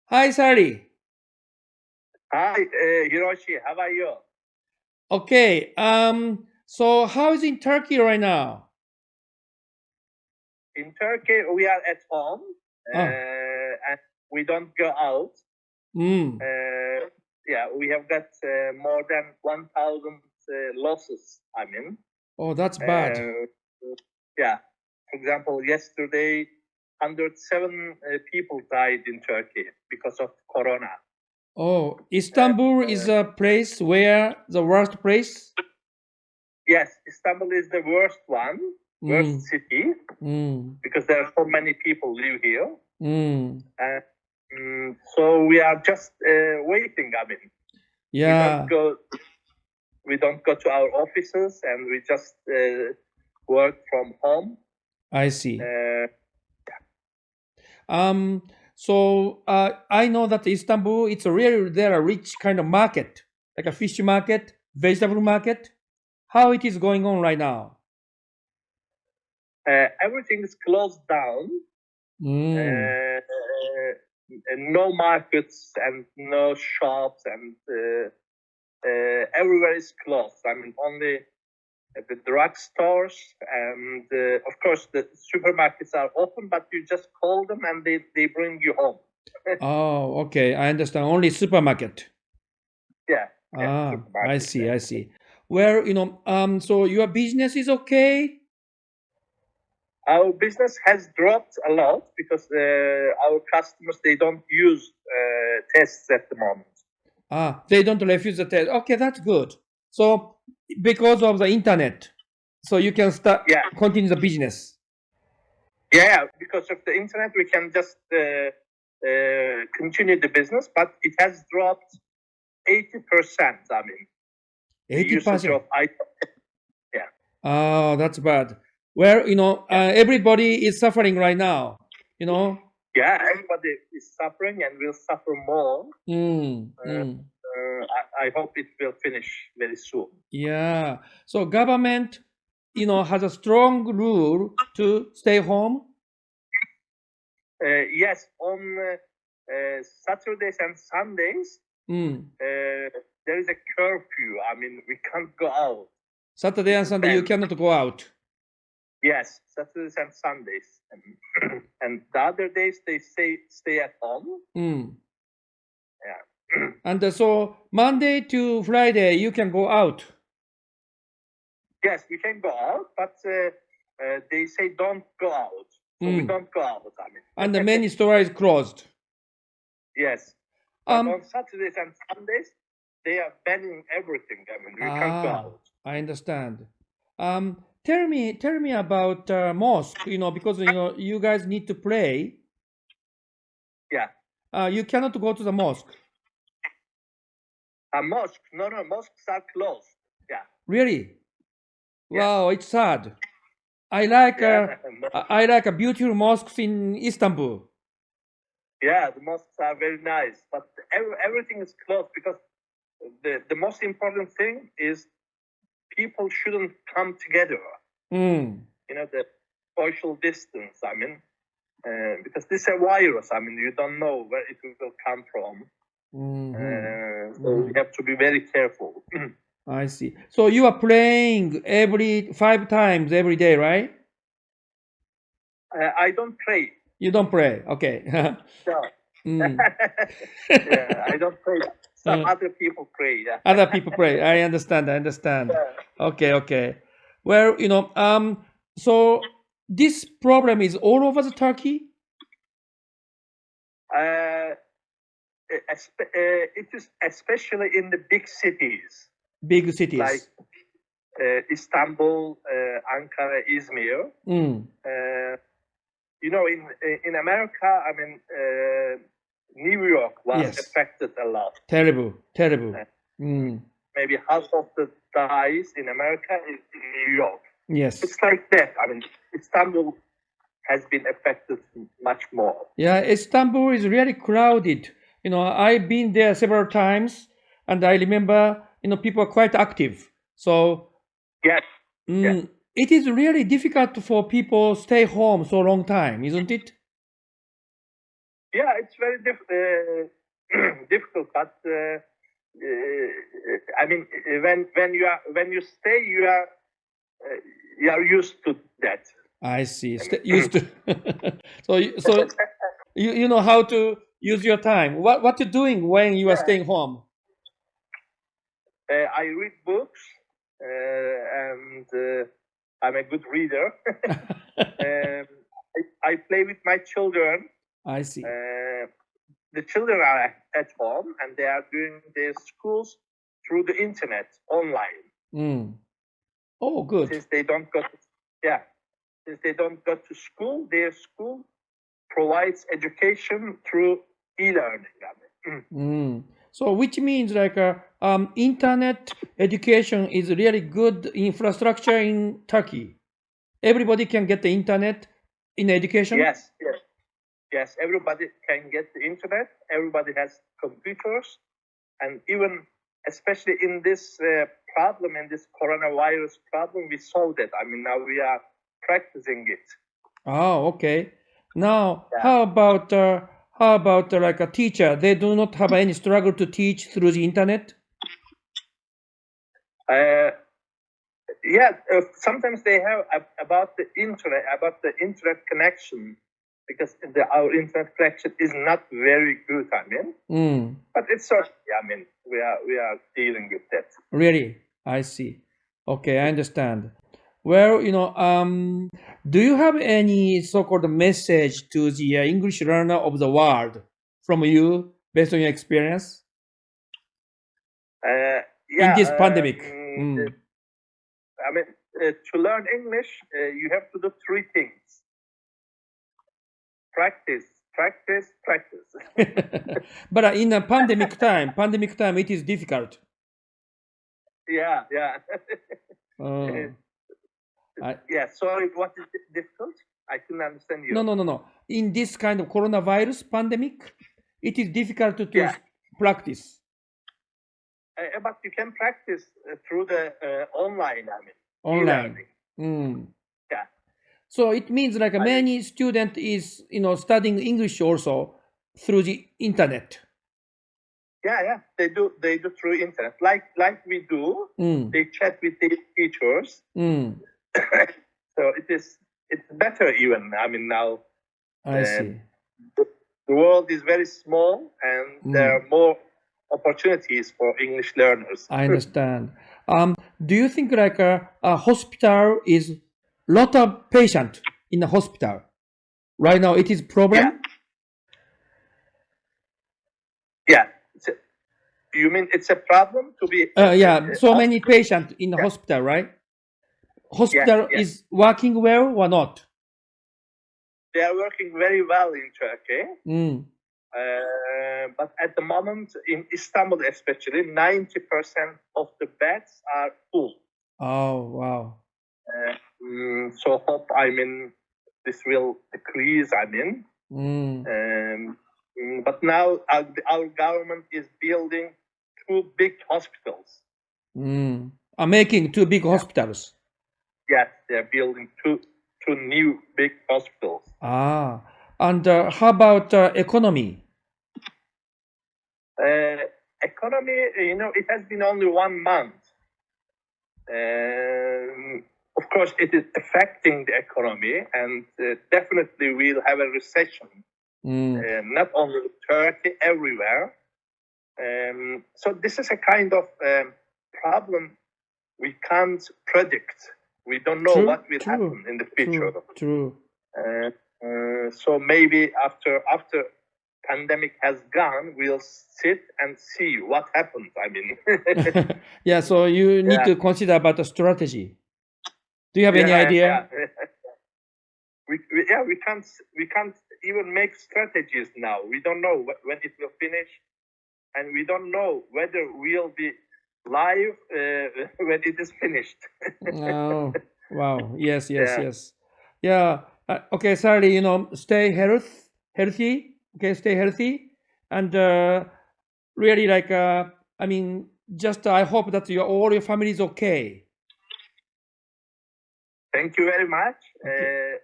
Hi, Sari. Hi, Hiroshi. How are you? Okay. So how is in Turkey right now? In Turkey, we are at home Ah, and we don't go out. mm. Yeah, we have got more than 1,000 losses. Oh, that's bad. Uh, yeah. For example, yesterday, 107 people died in Turkey because of Corona. Oh, Uh, Istanbul is a place where the worst place. yes, Istanbul is the worst one, worst Mm. city, Mm. because there are so many people live here. Mm. Uh, so we are just waiting. We don't Yeah, go. We don't go to our offices, and we just work from home. I see. Uh, Um. So I know that Istanbul it's a really there a rich kind of market, like a fish market, vegetable market. How it is going on right now? everything is closed down. Mm. No markets and no shops, and everywhere is closed. Only the drugstores and of course the supermarkets are open, but you just call them and they bring you home. Oh, okay. I understand. Only supermarket. Yeah, yeah, Ah, I supermarkets. see, I see. Where, so your business is okay? Our business has dropped a lot because our customers they don't use tests at the moment. Ah, they don't refuse the test. Okay, that's good. So because of the internet, so you can start Yeah, continue the business. yeah, because of the internet we can just continue the business, but it has dropped 80%. The usage 80%. of iTEP. Yeah. Oh, that's bad. Where, Yeah. everybody is suffering right now, you know? Yeah, everybody is suffering and will suffer more. Mm, Uh, mm. I hope it will finish very soon. Yeah. So government, has a strong rule to stay home. Yes, on Saturdays and Sundays, Mm. there is a curfew. We can't go out. Saturday It and is Sunday you banned. cannot go out. Yes, Saturdays and Sundays. And the other days they stay at home. Mm. Yeah. And so Monday to Friday you can go out. Yes, we can go out, but they say don't go out. So we Mm. don't go out. And the main store is closed. Yes, but Um. on Saturdays and Sundays, they are banning everything. We can't go Ah, out. I understand. Tell me about mosque. Because you guys need to pray. Yeah, You cannot go to the mosque. a mosque. No, no, mosques are closed. Yeah, Really? yes, Wow, it's sad. I like yeah, uh, I like a beautiful mosques in Istanbul. yeah. The mosques are very nice, but everything is closed because the most important thing is people shouldn't come together. Mm. The social distance. Because this is a virus. You don't know where it will come from. Mm-hmm. So we have to be very careful. I see. So you are playing every 5 times every day, right? I don't pray. You don't pray. Okay. No. Mm. Yeah, I don't pray. Some Uh, other people pray. Yeah. Other people pray. I understand. I understand. Okay. Okay. Well, so this problem is all over the Turkey, Uh, it is especially in the big cities big like cities. Istanbul, Ankara, Izmir. Mm. Uh, in America, New York was Yes. affected a lot. Terrible. Terrible. Uh, Mm. Maybe half of the dies in America is in New York. Yes. It's like that. Istanbul has been affected much more. Yeah, Istanbul is really crowded. I've been there several times, and I remember, people are quite active. So Yes, yes, it is really difficult for people stay home so long time, isn't it? Yeah, it's very difficult, but I mean, when you stay, you are used to that. I see. Used to. So you know how to use your time. What you doing when you are staying home? I read books, and I'm a good reader. I play with my children. I see. The children are at home, and they are doing their schools through the internet, online. Oh, good. Since they don't go to school, their school provides education through e-learning. So which means like internet education is really good infrastructure in Turkey. Everybody can get the internet in education. Yes. Everybody can get the internet. Everybody has computers, and even especially in this problem, in this coronavirus problem, we solved it. I mean, now we are practicing it. Oh, okay. Now, how about like a teacher? They do not have any struggle to teach through the internet. Sometimes they have about the internet connection, because our internet connection is not very good. I mean, but it's okay. I mean, we are dealing with that. Really, I see. Okay, I understand. Well, do you have any so-called message to the English learner of the world from you, based on your experience? In this pandemic. I mean, to learn English, you have to do three things: practice. But in a pandemic time, it is difficult. Yeah. Sorry, what is difficult? I couldn't understand you. No. In this kind of coronavirus pandemic, it is difficult to practice. But you can practice through the online. I mean, online. So it means like many student is studying English also through the internet. Yeah. They do through internet, like we do. They chat with the teachers. So it's better even. I mean, now I see. The world is very small, and there are more opportunities for English learners. I understand. Do you think like a hospital is lot of patient in the hospital right now? It is problem. Yeah. You mean it's a problem to be? So many patients in the hospital, right? Hospital is working well or not? They are working very well in Turkey. But at the moment, in Istanbul especially, 90% of the beds are full. Oh, wow. So hope, I mean, this will decrease, I mean. But now our government is building 2 big hospitals. Making 2 big hospitals. Yes, they're building two new big hospitals. And how about economy? Economy, it has been only 1 month. Of course, it is affecting the economy, and definitely we'll have a recession. Not only Turkey, everywhere. So this is a kind of problem we can't predict. We don't know what will happen in the future. True. So maybe after pandemic has gone, we'll sit and see what happens. I mean, yeah. So you need to consider about the strategy. Do you have any idea? We can't even make strategies now. We don't know when it will finish, and we don't know whether we'll be live when it is finished. Oh, wow. Yes. Yeah. Okay, sorry, stay healthy. Okay, stay healthy. And really, like, I mean, just I hope that all your family is okay. Thank you very much.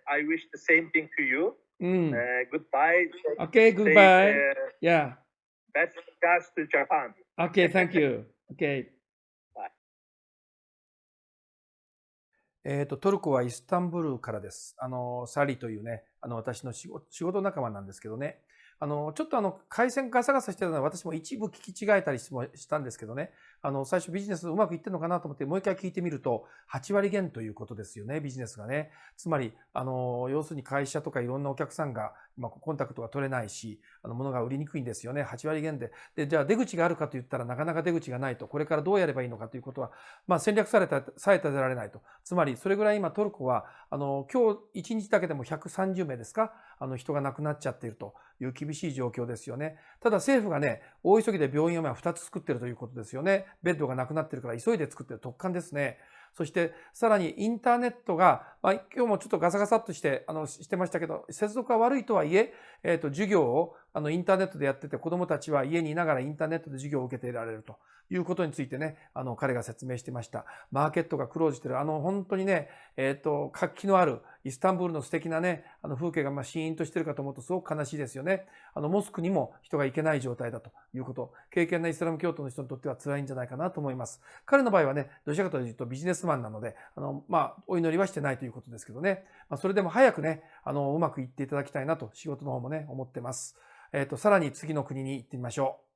I wish the same thing to you. Goodbye. Okay, goodbye. Yeah. Best regards to Japan. Okay, thank you. Okay. トルコはイスタンブールからです。サリというね、私の仕事仲間なんですけどね。ちょっと回線ガサガサしてたのは私も一部聞き違えたりしたんですけどね。最初ビジネスうまくいってるのかなと思ってもう一回聞いてみると、8割減ということですよね、ビジネスがね。つまり、要するに会社とかいろんなお客さんが、今コンタクトが取れないし、物が売りにくいんですよね。8割減で。で、じゃあ出口があるかと言ったらなかなか出口がないと。これからどうやればいいのかということは、戦略さえ立てられないと。つまり、それぐらい今トルコは、今日1日だけでも130名ですか、人が亡くなっちゃっているという厳しい状況ですよね。ただ政府がね、大急ぎで病院を2つ作っているということですよね。ベッドがなくなっているから急いで作っている特感ですね。そしてさらにインターネットが、今日もちょっとガサガサっとしてましたけど、接続が悪いとはいえ、授業をインターネットでやってて、子どもたちは家にいながらインターネットで授業を受けていられるということについてね、彼が説明してました。マーケットがクローズしてる、本当にね、活気のあるイスタンブールの素敵なね、風景がシーンとしてるかと思うとすごく悲しいですよね。モスクにも人が行けない状態だということ、敬虔なイスラム教徒の人にとっては辛いんじゃないかなと思います。彼の場合はね、どちらかというとビジネスマンなので、お祈りはしてないということですけどね、それでも早くね、うまくいっていただきたいなと仕事の方もね、思ってます。さらに次の国に行ってみましょう。